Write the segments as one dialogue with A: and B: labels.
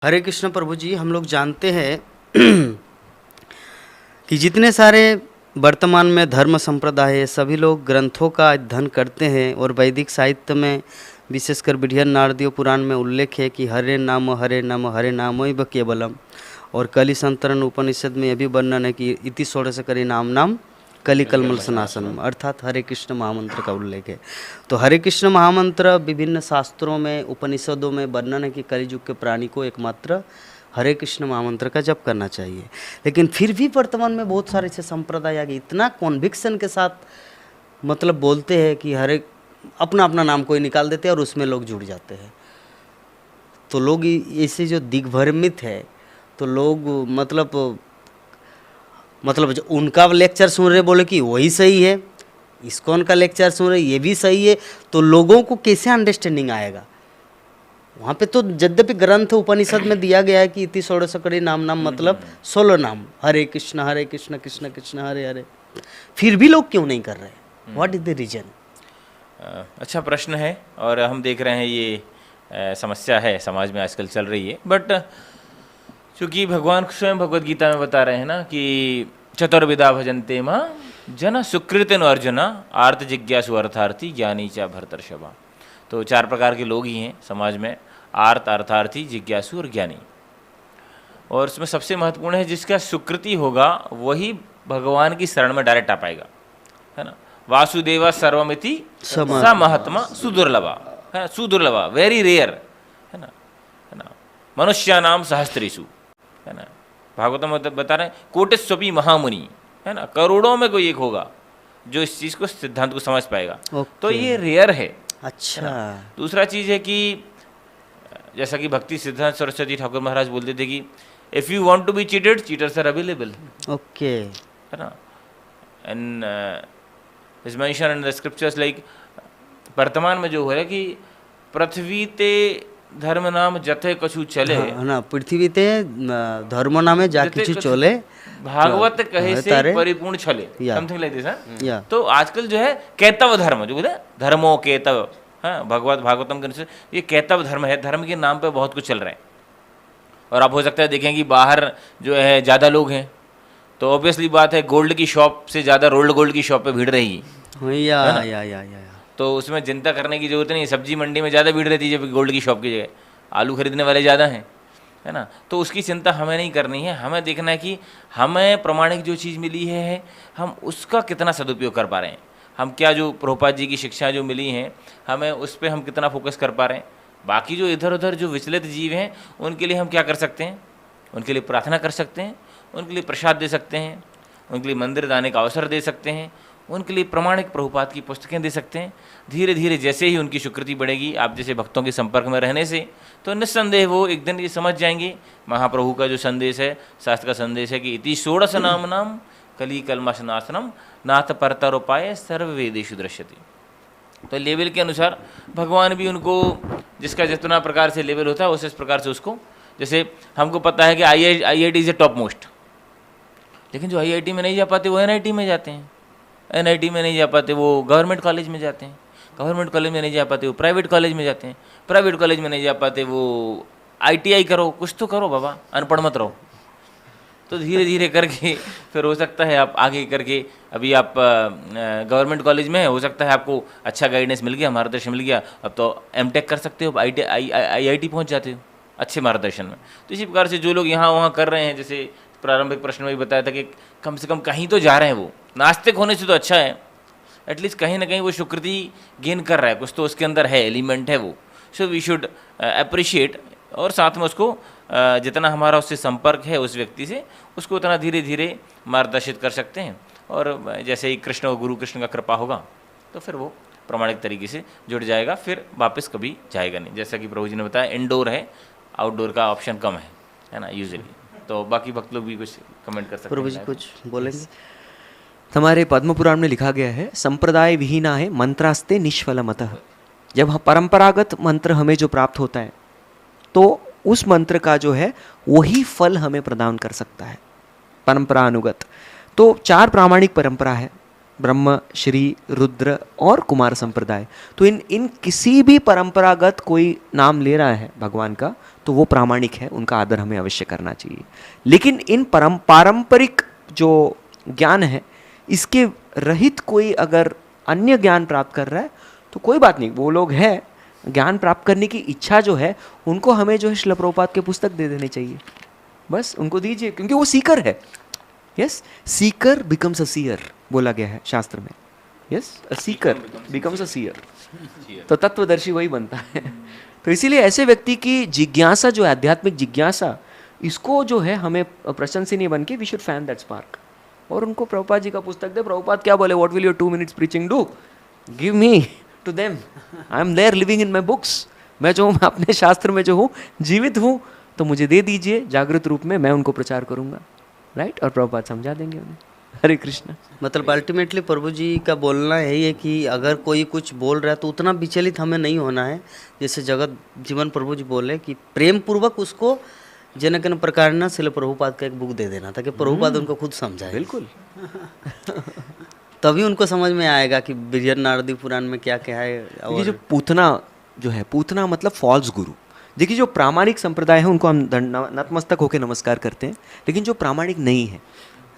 A: हरे कृष्ण प्रभु जी, हम लोग जानते हैं कि जितने सारे वर्तमान में धर्म संप्रदाय है, सभी लोग ग्रंथों का अध्ययन करते हैं और वैदिक साहित्य में विशेषकर बृहद नारदीय पुराण में उल्लेख है कि हरे नाम हरे नामैव केवलम। और कलि संतरण उपनिषद में यह भी वर्णन है कि इति षोडश करी नाम कलि कलमलसनाशनम, अर्थात हरे कृष्ण महामंत्र का उल्लेख है। तो हरे कृष्ण महामंत्र विभिन्न शास्त्रों में उपनिषदों में वर्णन है कि कलियुग के प्राणी को एकमात्र हरे कृष्ण महामंत्र का जप करना चाहिए। लेकिन फिर भी वर्तमान में बहुत सारे ऐसे संप्रदाय आ गए, इतना कॉन्विक्शन के साथ मतलब बोलते हैं कि हरे अपना अपना नाम कोई निकाल देते हैं और उसमें लोग जुड़ जाते हैं। तो लोग ऐसे जो दिग्भ्रमित है, तो लोग मतलब जो उनका लेक्चर सुन रहे बोले कि वही सही है, इस्कॉन का लेक्चर सुन रहे ये भी सही है, तो लोगों को कैसे अंडरस्टैंडिंग आएगा? वहाँ पे तो यद्यपि ग्रंथ उपनिषद में दिया गया है कि इति षोडश करी नाम मतलब 16 नाम, हरे कृष्ण कृष्ण कृष्ण हरे हरे, फिर भी लोग क्यों नहीं कर रहे? What is the reason?
B: अच्छा प्रश्न है और हम देख रहे हैं ये समस्या है समाज में आजकल चल रही है। बट चूँकि भगवान स्वयं भगवद गीता में बता रहे हैं ना कि चतुर्विधा भजन्ते मां जन सुकृतिन अर्जुना आर्त जिज्ञासु अर्थार्थी ज्ञानी च भरतर्षभा। तो 4 प्रकार के लोग ही हैं समाज में, आर्त, अर्थार्थी, जिज्ञासु और ज्ञानी। और उसमें सबसे महत्वपूर्ण है जिसका सुकृति होगा वही भगवान की शरण में डायरेक्ट आ पाएगा, है ना। वासुदेवा सर्वमिति स महात्मा सुदुर्लभा, है सुदुर्लभा, वेरी रेयर, है ना। मनुष्यानाम सहस्त्रेषु, है ना। भागवतम बता रहे हैं कोटिस्वपि महामुनि, है ना, करोड़ों में कोई एक होगा जो इस चीज़ को, सिद्धांत को समझ पाएगा। तो ये रेयर है।
A: अच्छा,
B: दूसरा चीज़ है कि जैसा कि भक्ति सिद्धांत सरस्वती ठाकुर महाराज बोलते थे कि if you want to be cheated, cheaters are available.
A: Okay,
B: है ना। And is mention in the scriptures like वर्तमान में जो हो रहा है कि पृथ्वी ते धर्म नाम जथे कछु चले,
A: हाँ, ना पृथ्वी ते धर्म नामे जा किछु चले,
B: भागवत कहे से परिपूर्ण छले, समथिंग लाइक दिस। तो आजकल जो है कैतव धर्म जो बोले, धर्मो कैतव, हाँ, भागवतम के अनुसार ये कैतव धर्म है। धर्म के नाम पे बहुत कुछ चल रहा है। और आप हो सकता है देखें कि बाहर जो है ज़्यादा लोग हैं, तो ऑब्वियसली बात है गोल्ड की शॉप से ज़्यादा रोल्ड गोल्ड की शॉप पे भीड़ रहेगी, या। तो उसमें चिंता करने की जरूरत नहीं। सब्जी मंडी में ज़्यादा भीड़ रहती है जब गोल्ड की शॉप की जगह, आलू खरीदने वाले ज़्यादा हैं, है ना। तो उसकी चिंता हमें नहीं करनी है। हमें देखना है कि हमें प्रमाणिक जो चीज़ मिली है हम उसका कितना सदुपयोग कर पा रहे हैं। हम क्या जो प्रभुपाद जी की शिक्षा जो मिली हैं हमें उस पर हम कितना फोकस कर पा रहे हैं। बाकी जो इधर उधर जो विचलित जीव हैं उनके लिए हम क्या कर सकते हैं? उनके लिए प्रार्थना कर सकते हैं, उनके लिए प्रसाद दे सकते हैं, उनके लिए मंदिर जाने का अवसर दे सकते हैं, उनके लिए प्रमाणिक प्रभुपाद की पुस्तकें दे सकते हैं। धीरे धीरे जैसे ही उनकी स्वीकृति बढ़ेगी आप जैसे भक्तों के संपर्क में रहने से, तो निस्संदेह वो एक दिन ये समझ जाएंगे महाप्रभु का जो संदेश है, शास्त्र का संदेश है कि इति षोडश नाम कली कलमशनाशनम नाथ परतरोपाय सर्व वेदेषु दृश्यते। तो लेवल के अनुसार भगवान भी उनको जिसका जितना प्रकार से लेवल होता है उस प्रकार से उसको, जैसे हमको पता है कि IIT is a top most, लेकिन जो IIT में नहीं जा पाते वो NIT में जाते हैं, NIT में नहीं जा पाते वो गवर्नमेंट कॉलेज में जाते हैं, गवर्नमेंट कॉलेज में नहीं जा पाते वो प्राइवेट कॉलेज में जाते हैं, प्राइवेट कॉलेज में नहीं जा पाते वो ITI करो, कुछ तो करो बाबा, अनपढ़ मत रहो। तो धीरे धीरे करके फिर हो सकता है आप आगे करके, अभी आप गवर्नमेंट कॉलेज में हो सकता है आपको अच्छा गाइडेंस मिल गया, मार्गदर्शन मिल गया, अब तो MTech कर सकते हो, IIT पहुंच जाते हो अच्छे मार्गदर्शन में। तो इसी प्रकार से जो लोग यहाँ वहाँ कर रहे हैं, जैसे प्रारंभिक प्रश्न में भी बताया था कि कम से कम कहीं तो जा रहे हैं। वो नास्तिक होने से तो अच्छा है, एटलीस्ट कहीं ना कहीं वो स्वीकृति गेन कर रहा है, कुछ तो उसके अंदर है, एलिमेंट है वो। सो वी शुड अप्रिशिएट, और साथ में उसको जितना हमारा उससे संपर्क है उस व्यक्ति से, उसको उतना धीरे धीरे मार्गदर्शित कर सकते हैं। और जैसे ही कृष्ण और गुरु कृष्ण का कृपा होगा तो फिर वो प्रामाणिक तरीके से जुड़ जाएगा, फिर वापस कभी जाएगा नहीं। जैसा कि प्रभु जी ने बताया इंडोर है, आउटडोर का ऑप्शन कम है ना यूजुअली। तो बाकी भक्त लोग भी कुछ कमेंट कर सकते हैं।
A: प्रभु जी कुछ बोलेंगे?
C: हमारे पद्म पुराण में लिखा गया है, संप्रदाय विहीना है मंत्रास्ते निष्फल मतः। जब परंपरागत मंत्र हमें जो प्राप्त होता है तो उस मंत्र का जो है वही फल हमें प्रदान कर सकता है, परंपरा अनुगत। तो 4 प्रामाणिक परंपरा है, ब्रह्म, श्री, रुद्र और कुमार संप्रदाय। तो इन किसी भी परंपरागत कोई नाम ले रहा है भगवान का तो तो वो प्रामाणिक है, उनका आदर हमें अवश्य करना चाहिए। लेकिन इन पारंपरिक जो ज्ञान है, इसके रहित कोई अगर अन्य ज्ञान प्राप्त कर रहा है तो कोई बात नहीं, वो लोग हैं, ज्ञान प्राप्त करने की इच्छा जो है उनको हमें जो है श्रील प्रभुपाद के पुस्तक दे देने चाहिए, बस उनको दीजिए, क्योंकि वो सीकर है। Yes, seeker becomes a seer बोला गया है शास्त्र में। Yes, a seeker becomes a seer, तो तत्वदर्शी वही बनता है। तो इसीलिए ऐसे व्यक्ति की जिज्ञासा जो है, आध्यात्मिक जिज्ञासा, इसको जो है हमें प्रशंसनीय बन के we should fan that spark, और उनको प्रभुपाद जी का पुस्तक दे। प्रभुपाद क्या बोले, what will your 2 minutes preaching do, give me to them, I am there living in my books, मैं जो हूँ, मैं अपने शास्त्र में जो हूँ, जीवित हूँ, तो मुझे दे दीजिए जागृत रूप में, मैं उनको प्रचार करूँगा, राइट। और प्रभुपाद समझा देंगे उन्हें। हरे कृष्ण।
A: मतलब अल्टीमेटली प्रभु जी का बोलना यही है कि अगर कोई कुछ बोल रहा है तो उतना विचलित हमें नहीं होना है। जैसे जगत जीवन प्रभु जी बोले कि प्रेम पूर्वक उसको जनकन प्रकार ना श्रील प्रभुपाद का एक बुक दे देना ताकि प्रभुपाद उनको खुद समझाए।
C: बिल्कुल।
A: तभी उनको समझ में आएगा कि बृहद नारदी पुराण में क्या क्या है।
C: और जो पूतना जो है, पूतना मतलब फॉल्स गुरु। देखिए, जो प्रामाणिक संप्रदाय है उनको हम नतमस्तक होकर नमस्कार करते हैं, लेकिन जो प्रामाणिक नहीं है,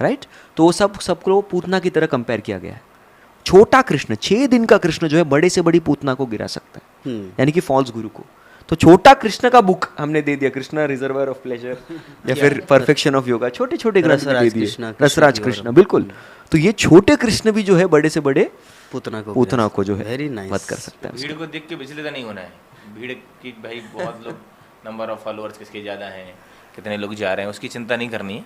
C: राइट, तो वो सबको पूतना की तरह कंपेयर किया गया है। छोटा कृष्ण, 6 दिन का कृष्ण जो है बड़े से बड़ी पूतना को गिरा सकता है, यानी कि फॉल्स गुरु को। तो छोटा कृष्ण का बुक हमने दे दिया, कृष्णा रिजर्वर ऑफ प्लेजर या फिर परफेक्शन ऑफ योगा, छोटे छोटे ग्रंथ दे दिए, रसराज कृष्ण, बिल्कुल। तो ये छोटे कृष्ण भी जो है बड़े से बड़े पूतना को जो है मत कर सकता है।
B: भीड़ को देख के विचलित नहीं होना है। भीड़ की भाई बहुत लोग, नंबर ऑफ फॉलोअर्स किसके ज्यादा हैं, कितने लोग जा रहे हैं, उसकी चिंता नहीं करनी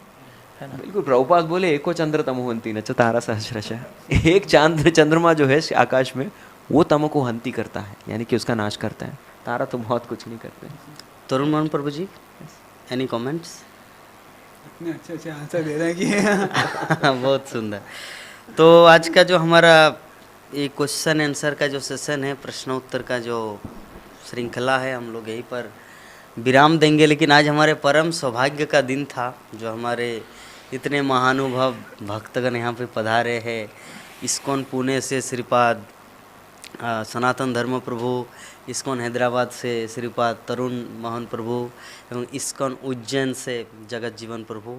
B: है ना।
C: बिल्कुल। प्रभुपाद बोले एको चंद्र तमो हंती न तारा सहस्रशः, एक चंद्रमा जो है आकाश में वो तमो को हंती करता है, यानी कि उसका नाश करता है। तारा तो बहुत कुछ नहीं करते।
A: तरुण मोहन प्रभु जी, एनी कमेंट्स?
D: इतने अच्छे अच्छे आंसर दे रहे हैं कि
A: बहुत सुंदर। तो आज का जो हमारा ये क्वेश्चन आंसर का जो सेशन है, प्रश्नोत्तर का जो श्रृंखला है, हम लोग यहीं पर विराम देंगे। लेकिन आज हमारे परम सौभाग्य का दिन था, जो हमारे इतने महानुभाव भक्तगण यहाँ पे पधारे हैं। इस्कॉन पुणे से श्रीपाद सनातन धर्म प्रभु, इस्कॉन हैदराबाद से श्रीपाद तरुण मोहन प्रभु, एवं इस्कॉन उज्जैन से जगत जीवन प्रभु।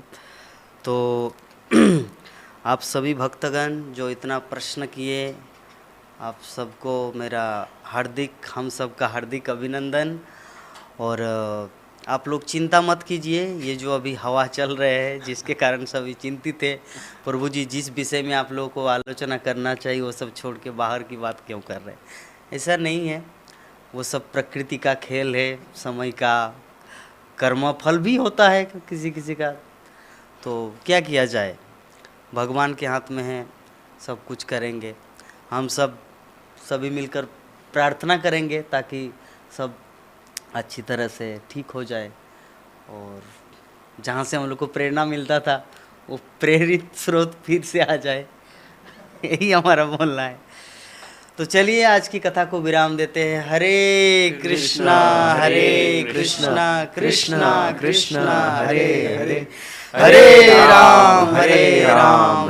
A: तो आप सभी भक्तगण जो इतना प्रश्न किए, आप सबको मेरा हार्दिक, हम सबका हार्दिक अभिनंदन। और आप लोग चिंता मत कीजिए, ये जो अभी हवा चल रहे हैं जिसके कारण सभी चिंतित थे, प्रभु जी जिस विषय में आप लोगों को आलोचना करना चाहिए वो सब छोड़ के बाहर की बात क्यों कर रहे हैं, ऐसा नहीं है। वो सब प्रकृति का खेल है, समय का कर्मफल भी होता है किसी किसी का, तो क्या किया जाए, भगवान के हाथ में है, सब कुछ करेंगे। हम सभी मिलकर प्रार्थना करेंगे ताकि सब अच्छी तरह से ठीक हो जाए, और जहाँ से हम लोग को प्रेरणा मिलता था वो प्रेरित स्रोत फिर से आ जाए, यही हमारा बोलना है। तो चलिए आज की कथा को विराम देते हैं। हरे कृष्णा कृष्णा कृष्णा हरे हरे, हरे राम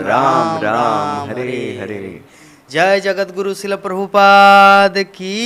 A: राम राम हरे हरे। जय जगत गुरु श्रील प्रभुपाद की।